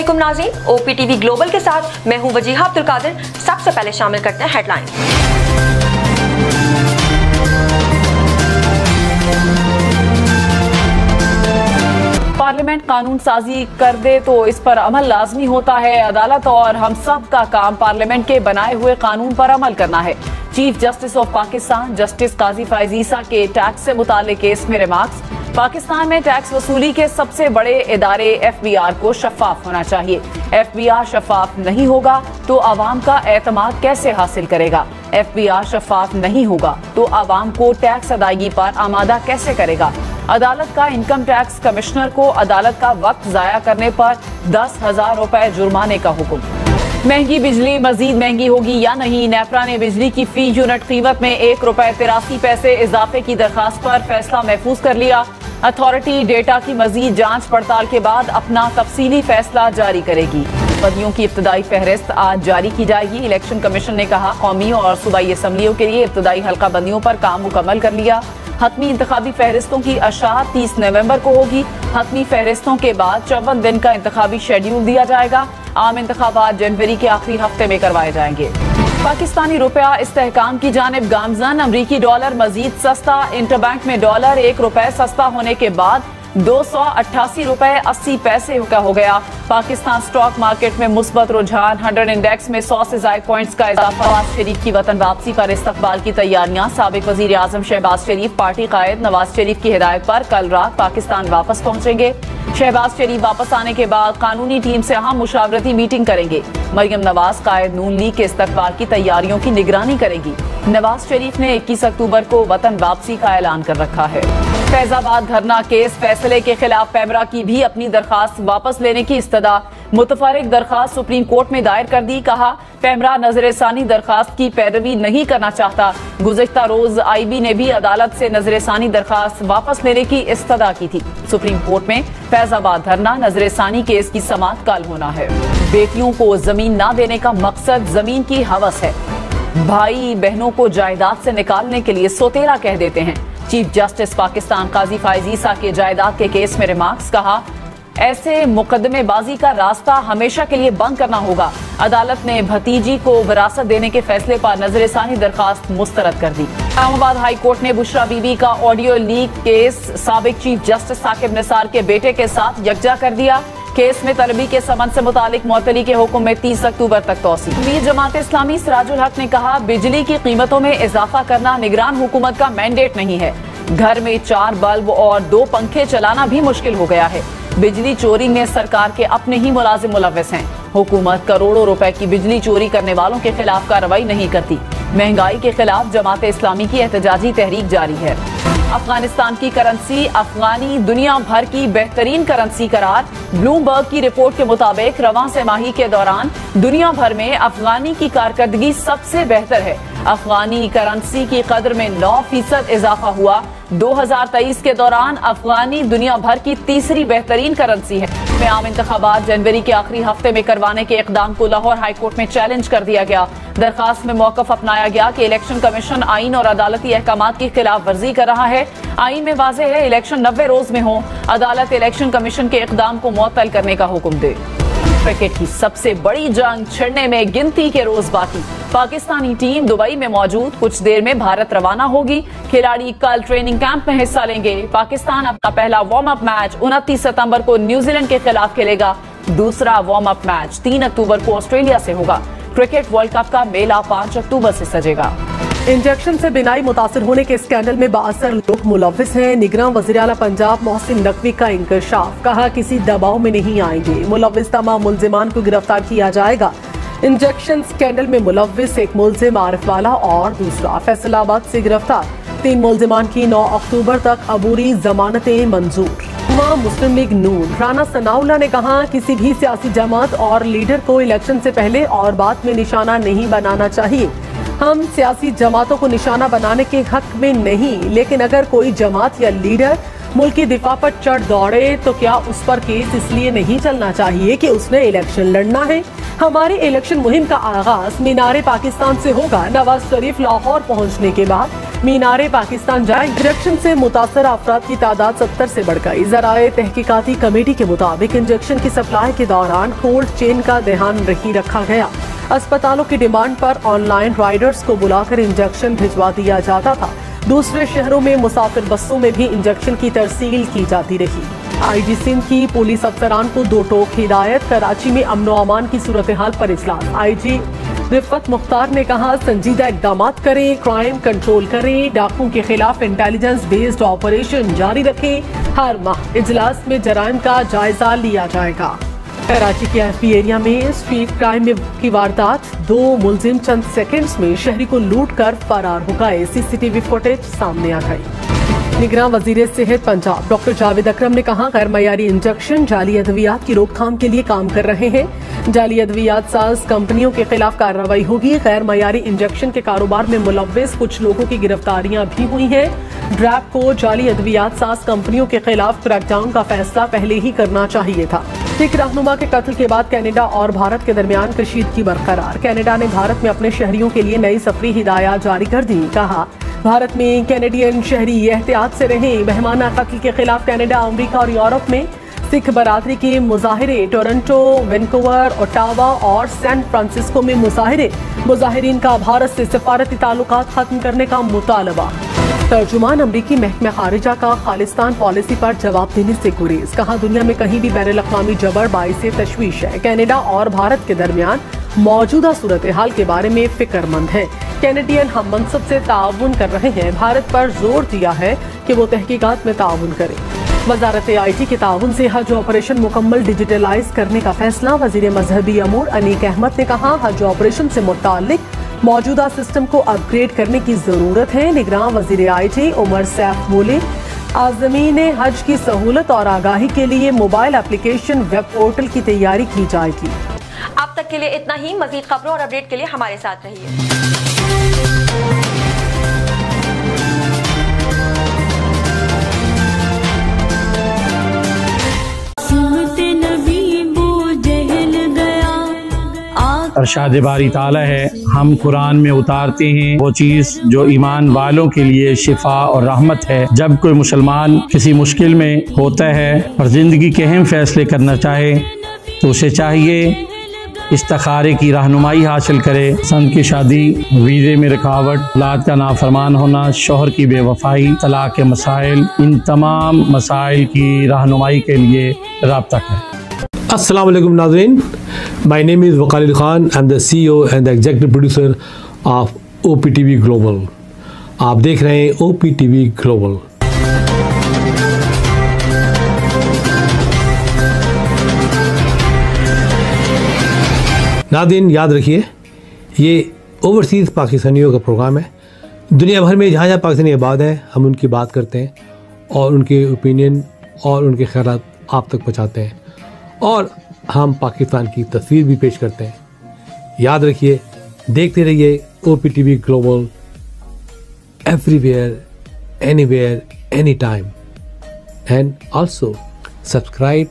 अस्सलामुअलैकुम नाज़रीन, OPTV global के साथ मैं हूं वजीहा अब्दुल कादिर। सबसे पहले शामिल करते हैं हेडलाइन। पार्लियामेंट कानून साजी कर दे तो इस पर अमल लाजमी होता है। अदालत और हम सब का काम पार्लियामेंट के बनाए हुए कानून पर अमल करना है। Chief justice of Pakistan justice Qazi Faez Isa के टैक्स से मुताल्लिक केस में रिमार्क्स। पाकिस्तान में टैक्स वसूली के सबसे बड़े इदारे FBR को शफाफ होना चाहिए। FBR शफाफ नहीं होगा तो आवाम का एतमाद कैसे हासिल करेगा? FBR शफाफ नहीं होगा तो आवाम को टैक्स अदायगी पर आमादा कैसे करेगा? अदालत का इनकम टैक्स कमिश्नर को अदालत का वक्त जाया करने पर 10,000 रुपए जुर्माने का हुक्म। महंगी बिजली मजीद महंगी होगी या नहीं? नेपरा ने बिजली की फी यूनिट कीमत में ₹1.83 इजाफे की दरखास्त पर फैसला महफूज कर लिया। अथॉरिटी डेटा की मजीद जांच पड़ताल के बाद अपना तफसीली फैसला जारी करेगी। बदियों की इब्तदाई फहरिस्त आज जारी की जाएगी। इलेक्शन कमीशन ने कहा कौमी और सूबाई असम्बलियों के लिए इब्तदाई हल्का बंदियों पर काम मुकम्मल कर लिया। हतमी इंतखाबी फहरिस्तों की अशार 30 नवंबर को होगी। हतमी फहरिस्तों के बाद 54 दिन का इंतखाबी शेड्यूल दिया जाएगा। आम इंतखाबात जनवरी के आखिरी हफ्ते में करवाए जाएंगे। पाकिस्तानी रुपया इस्तेहकाम की जानिब गामजन। अमरीकी डॉलर मजीद सस्ता। इंटरबैंक में डॉलर ₹1 सस्ता होने के बाद ₹288.80 का हो गया। पाकिस्तान स्टॉक मार्केट में मुस्बत रुझान। 100 इंडेक्स में 100 से ज्यादा पॉइंट्स का इजाफा। नवाज शरीफ की वतन वापसी पर इस्तकबाल की तैयारियां। साबिक वजीर आजम शहबाज शरीफ पार्टी कायद नवाज शरीफ की हिदायत पर कल रात पाकिस्तान वापस पहुंचेंगे। शहबाज शरीफ वापस आने के बाद कानूनी टीम से अहम मुशावरती मीटिंग करेंगे। मरियम नवाज कायद नून लीग के इस्तकबाल की तैयारियों की निगरानी करेगी। नवाज शरीफ ने 21 अक्टूबर को वतन वापसी का ऐलान कर रखा है। फैजाबाद धरना केस फैसले के खिलाफ पैमरा की भी अपनी दरखास्त वापस लेने की इस्तदा। मुतफरिक दरखास्त सुप्रीम कोर्ट में दायर कर दी। कहा पैमरा नजरसानी दरखास्त की पैरवी नहीं करना चाहता। गुज़िश्ता रोज IB ने भी अदालत से नजरसानी दरखास्त वापस लेने की इस्तदा की थी। सुप्रीम कोर्ट में फैजाबाद धरना नजरसानी केस की समाअत कल होना है। बेटियों को जमीन न देने का मकसद जमीन की हवस है। भाई बहनों को जायदाद से निकालने के लिए सोतेला कह देते हैं। चीफ जस्टिस पाकिस्तान काजी फैज ईसा के जायदाद के केस में रिमार्क्स। कहा ऐसे मुकदमेबाजी का रास्ता हमेशा के लिए बंद करना होगा। अदालत ने भतीजी को विरासत देने के फैसले पर नजरसानी दरखास्त मुस्तरद कर दी। इस्लामाबाद हाई कोर्ट ने बुशरा बीबी का ऑडियो लीक केस साबिक चीफ जस्टिस साकिब निसार के बेटे के साथ यकजा कर दिया। केस में तलबी के समन से मुतालिक मुअत्तली के हुक्म में 30 अक्टूबर तक तौसीक। मीर जमात इस्लामी सिराजुल हक ने कहा बिजली की कीमतों में इजाफा करना निगरान हुकूमत का मैंडेट नहीं है। घर में 4 बल्ब और 2 पंखे चलाना भी मुश्किल हो गया है। बिजली चोरी में सरकार के अपने ही मुलाजिम मुलव्वस हैं। हुकूमत करोड़ों रुपए की बिजली चोरी करने वालों के खिलाफ कार्रवाई नहीं करती। महंगाई के खिलाफ जमात इस्लामी की एहतजाजी तहरीक जारी है। अफगानिस्तान की करेंसी अफगानी दुनिया भर की बेहतरीन करेंसी करार। ब्लूमबर्ग की रिपोर्ट के मुताबिक रवां तिमाही के दौरान दुनिया भर में अफगानी की कारकर्दगी सबसे बेहतर है। अफगानी करेंसी की कदर में 9% इजाफा हुआ। 2023 के दौरान अफगानी दुनिया भर की तीसरी बेहतरीन करेंसी है। आम इंतखाबात जनवरी के आखिरी हफ्ते में करवाने के इकदाम को लाहौर हाई कोर्ट में चैलेंज कर दिया गया। दरखास्त में मौकफ अपनाया गया कि इलेक्शन कमीशन आइन और अदालती अहकामात की खिलाफ वर्जी कर रहा है। आइन में वाज़ेह है इलेक्शन 90 रोज में हो। अदालत इलेक्शन कमीशन के इकदाम को मुअत्तल करने का हुक्म दे। क्रिकेट की सबसे बड़ी जंग छिड़ने में गिनती के रोज बाकी। पाकिस्तानी टीम दुबई में मौजूद। कुछ देर में भारत रवाना होगी। खिलाड़ी कल ट्रेनिंग कैंप में हिस्सा लेंगे। पाकिस्तान अपना पहला वार्म अप मैच 29 सितंबर को न्यूजीलैंड के खिलाफ खेलेगा। दूसरा वार्म अप मैच 3 अक्टूबर को ऑस्ट्रेलिया से होगा। क्रिकेट वर्ल्ड कप का मेला 5 अक्टूबर से सजेगा। इंजेक्शन से बिनाई मुतासर होने के स्कैंडल में बाअसर लोग मुलव्विस हैं। निगरान वज़ीर आला पंजाब मोहसिन नकवी का इंकशाफ। कहा किसी दबाव में नहीं आएंगे। मुलव्विस तमाम मुल्जिमान को गिरफ्तार किया जाएगा। इंजेक्शन स्कैंडल में मुलव्विस एक मुल्जिम आरिफ वाला और दूसरा फैसलाबाद से गिरफ्तार। 3 मुल्जिमान की 9 अक्टूबर तक अबूरी जमानतें मंजूर। मुस्लिम लीग नून राना सनाउल्लाह ने कहा किसी भी सियासी जमात और लीडर को इलेक्शन से पहले और बाद में निशाना नहीं बनाना चाहिए। हम सियासी जमातों को निशाना बनाने के हक में नहीं, लेकिन अगर कोई जमात या लीडर मुल्क की दिफा पर चढ़ दौड़े तो क्या उस पर केस इसलिए नहीं चलना चाहिए कि उसने इलेक्शन लड़ना है। हमारी इलेक्शन मुहिम का आगाज मीनारे पाकिस्तान से होगा। नवाज शरीफ लाहौर पहुंचने के बाद मीनारे पाकिस्तान जाए। इंजेक्शन से मुतासर अफराद की तादाद 70 से बढ़ गई। ज़राए तहकीकाती कमेटी के मुताबिक इंजेक्शन की सप्लाई के दौरान कोल्ड चेन का ध्यान नहीं रखा गया। अस्पतालों की डिमांड पर ऑनलाइन राइडर्स को बुलाकर इंजेक्शन भिजवा दिया जाता था। दूसरे शहरों में मुसाफिर बसों में भी इंजेक्शन की तरसील की जाती रही। IG सिंध की पुलिस अफसरान को 2 टोक हिदायत। कराची में अमन व अमान की सूरत हाल पर इजलास। IG रिफत मुख्तार ने कहा, संजीदा इकदामात करें, क्राइम कंट्रोल करें, डाकुओं के खिलाफ इंटेलिजेंस बेस्ड ऑपरेशन जारी रखें। हर माह इजलास में जराइम का जायजा लिया जाएगा। कराची के FB एरिया में स्ट्रीट क्राइम की वारदात। 2 मुलजिम चंद सेकंड्स में शहरी को लूट कर फरार हो गए। CCTV फुटेज सामने आ गई। निगरां वजीर सेहत पंजाब डॉक्टर जावेद अकरम ने कहा, गैर मयारी इंजेक्शन जाली अद्वियात की रोकथाम के लिए काम कर रहे हैं। जाली अद्वियात साज कंपनियों के खिलाफ कार्रवाई होगी। गैर मयारी इंजेक्शन के कारोबार में मुलव्विस कुछ लोगों की गिरफ्तारियां भी हुई हैं। ड्रैप को जाली अद्वियात साज कंपनियों के खिलाफ क्रैकडाउन का फैसला पहले ही करना चाहिए था। सिख रहनुमा के कत्ल के बाद कनाडा और भारत के दरमियान कशीदगी बरकरार। कनाडा ने भारत में अपने शहरियों के लिए नई सफरी हिदायत जारी कर दी। कहा, भारत में कैनेडियन शहरी एहतियात से रहें। बहमाना कत्ल के खिलाफ कनाडा, अमेरिका और यूरोप में सिख बरादरी के मुजाहिरे। टोरंटो, वैनकूवर, ओटावा और सैन फ्रांसिस्को में मुजाहिरीन का भारत से सफारती ताल्लुकात खत्म करने का मुतालबा। तर्जुमान अमरीकी महकमा खारिजा का खालिस्तान पॉलिसी पर जवाब देने से गुरेज। कहा, दुनिया में कहीं भी बैनुल-अक़वामी जबर बाइस तशवीश है। कनाडा और भारत के दरमियान मौजूदा सूरत हाल के बारे में फिक्रमंद है। कैनेडियन हम मनसब से ताउन कर रहे हैं। भारत पर जोर दिया है कि वो तहकीकात में ताउन करे। वजारत IT के ताउन से हज ऑपरेशन मुकम्मल डिजिटलाइज करने का फैसला। वजीर मजहबी अमूर अनीक अहमद ने कहा, हज ऑपरेशन से मुताल्लिक मौजूदा सिस्टम को अपग्रेड करने की जरूरत है। निगरां वजीर IT उमर सैफ बोले, आज़मीन हज की सहूलत और आगाही के लिए मोबाइल एप्लीकेशन वेब पोर्टल की तैयारी की जाएगी। अब तक के लिए इतना ही। मजीद खबरों और अपडेट के लिए हमारे साथ रहिए। अरशाद बारी ताला है, हम कुरान में उतारते हैं वो चीज़ जो ईमान वालों के लिए शिफा और रहमत है। जब कोई मुसलमान किसी मुश्किल में होता है और ज़िंदगी के अहम फैसले करना चाहे तो उसे चाहिए इस्तिखारे की रहनुमाई हासिल करे। संग की शादी, वीज़े में रुकावट, औलाद का नाफरमान होना, शौहर की बेवफाई, तलाक के मसाइल, इन तमाम मसाइल की रहनुमाई के लिए राब्ता करें। अस्सलाम वालेकुम नाज़रीन, my name is Waqar Khan. I am the CEO and the executive producer of OPTV global. आप देख रहे हैं OPTV ग्लोबल। नाज़रीन याद रखिए, ये ओवरसीज़ पाकिस्तानियों का प्रोग्राम है। दुनिया भर में जहाँ जहाँ पाकिस्तानी आबाद हैं, हम उनकी बात करते हैं और उनके ओपिनियन और उनके ख़यालात आप तक पहुँचाते हैं और हम पाकिस्तान की तस्वीर भी पेश करते हैं। याद रखिए, देखते रहिए OPTV global, everywhere, anywhere, any time, and also subscribe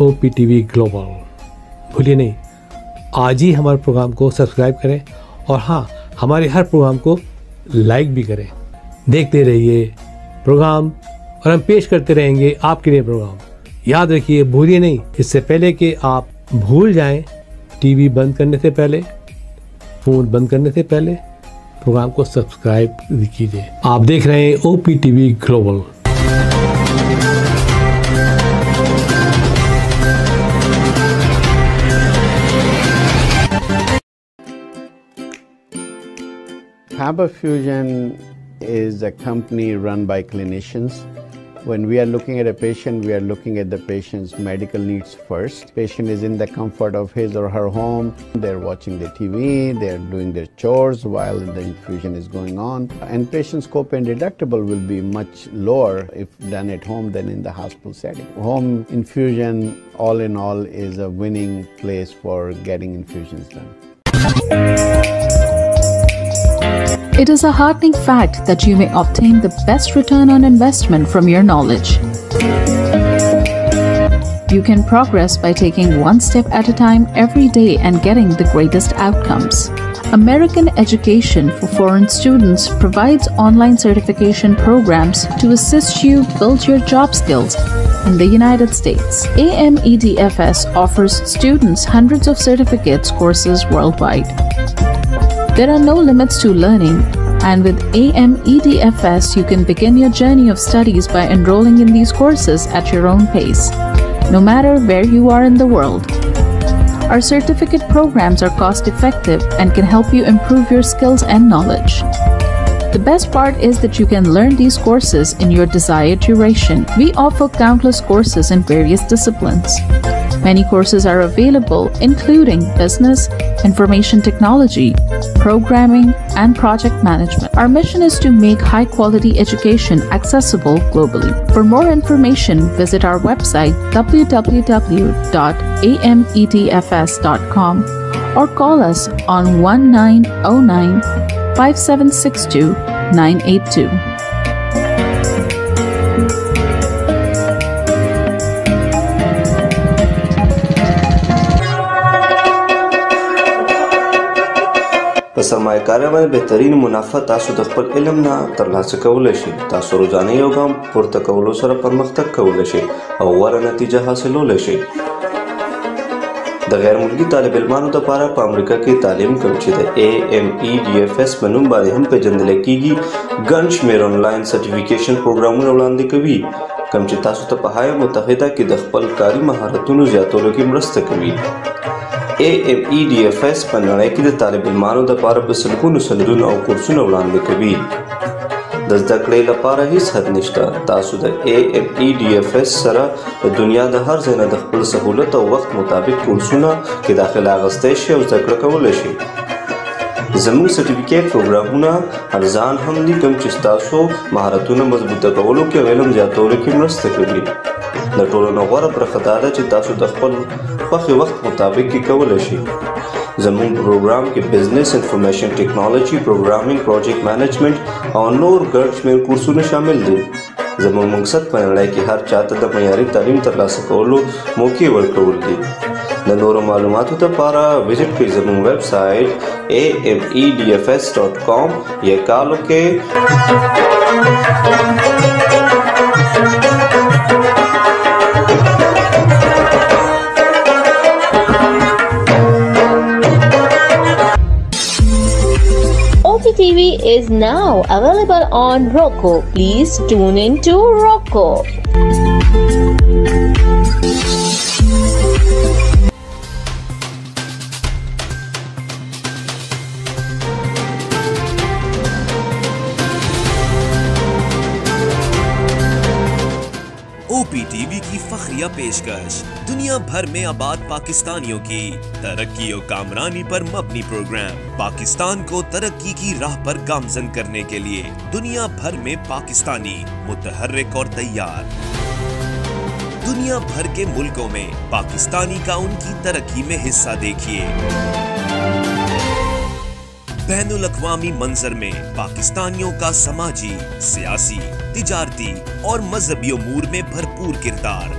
OPTV global. भूलिए नहीं, आज ही हमारे प्रोग्राम को सब्सक्राइब करें और हाँ, हमारे हर प्रोग्राम को लाइक भी करें। देखते रहिए प्रोग्राम और हम पेश करते रहेंगे आपके लिए प्रोग्राम। याद रखिए, भूलिए नहीं, इससे पहले कि आप भूल जाएं, टीवी बंद करने से पहले, फ़ोन बंद करने से पहले प्रोग्राम को सब्सक्राइब कीजिए। आप देख रहे हैं OPTV global. Faber Fusion is a company run by clinicians. When we are looking at a patient, we are looking at the patient's medical needs first. Patient is in the comfort of his or her home. They're watching the TV, they're doing their chores while the infusion is going on. And patient's copay and deductible will be much lower if done at home than in the hospital setting. Home infusion, all in all, is a winning place for getting infusions done. It is a heartening fact that you may obtain the best return on investment from your knowledge. You can progress by taking one step at a time every day and getting the greatest outcomes. American Education for Foreign Students provides online certification programs to assist you build your job skills in the United States. AMEDFS offers students hundreds of certificates courses worldwide. There are no limits to learning, and with AMEDFS, you can begin your journey of studies by enrolling in these courses at your own pace, no matter where you are in the world. Our certificate programs are cost-effective and can help you improve your skills and knowledge. The best part is that you can learn these courses in your desired duration. We offer countless courses in various disciplines. Many courses are available, including business, information technology, programming, and project management. Our mission is to make high-quality education accessible globally. For more information, visit our website www.amedfs.com or call us on 1909-5762-982. په سرمایه‌کارۍ باندې بهترین منافع تاسو د خپل علم نه ترلاسه کولی شئ. تاسو روزانه you ګام پورته کولو سره پرمختګ کولی شئ او غوره نتیجه حاصلولی شئ. د غیر ملکي طالب علمانو لپاره په امریکا کې تعلیم کوم چې د AMEDFS په نوم باندې هم پیژندل کیږي ګڼ شمېر آنلاین سرټیفیکیشن پروګرامونه وړاندې کوي کوم چې تاسو ته په هایه متحده کې د خپل کاري مهارتونو زیاتولو کې مرسته کوي. AMEDFS په نړۍ کې د طالب علمانو لپاره په سلګونو سندونه او کورسونه وړاندې کوي. د زده کړې لپاره هیڅ حد نشته. تاسو د AMEDFS سره د دنیا د هر ځای نه د خپل سهولت او وخت مطابق کورسونه کې داخله اخیستی شئ او زده کړه کولی شئ. زموږ سرټیفیکیټ پروګرامونه ارزان هم دي کوم چې ستاسو مهارتونه مضبوطه کولو کې او علم زیاتولو کې مرسته کوي. د ټولو نه غوره برخه دا ده چې تاسو د خپل خوښې وخت مطابق کې کولی شئ. زموږ پروګرام کې بزنس انفارمیشن ټیکنالوژي، پروګرامینګ، پروجیکټ مینجمنټ او نور ګڼ شمېر کورسونه شامل دي. زموږ مقصد په نړۍ کې هر چاته د معیاري تعلیم ترلاسه کولو موقع ورکول دي. د نورو معلوماتو لپاره وزټ کړئ زموږ ویب سایټ amedfs.com یا کال وکړئ TV is now available on Roku. Please tune in to Roku. OPTV की फखरिया पेशकश दुनिया भर में आबाद पाकिस्तानियों की तरक्की और कामरानी पर मबनी प्रोग्राम पाकिस्तान को तरक्की की राह पर गामजन करने के लिए दुनिया भर में पाकिस्तानी मुतहर्रिक और तैयार। दुनिया भर के मुल्कों में पाकिस्तानी का उनकी तरक्की में हिस्सा देखिए। बैनुल अक़वामी मंजर में पाकिस्तानियों का समाजी, सियासी, तिजारती और मजहबी उमूर में भरपूर किरदार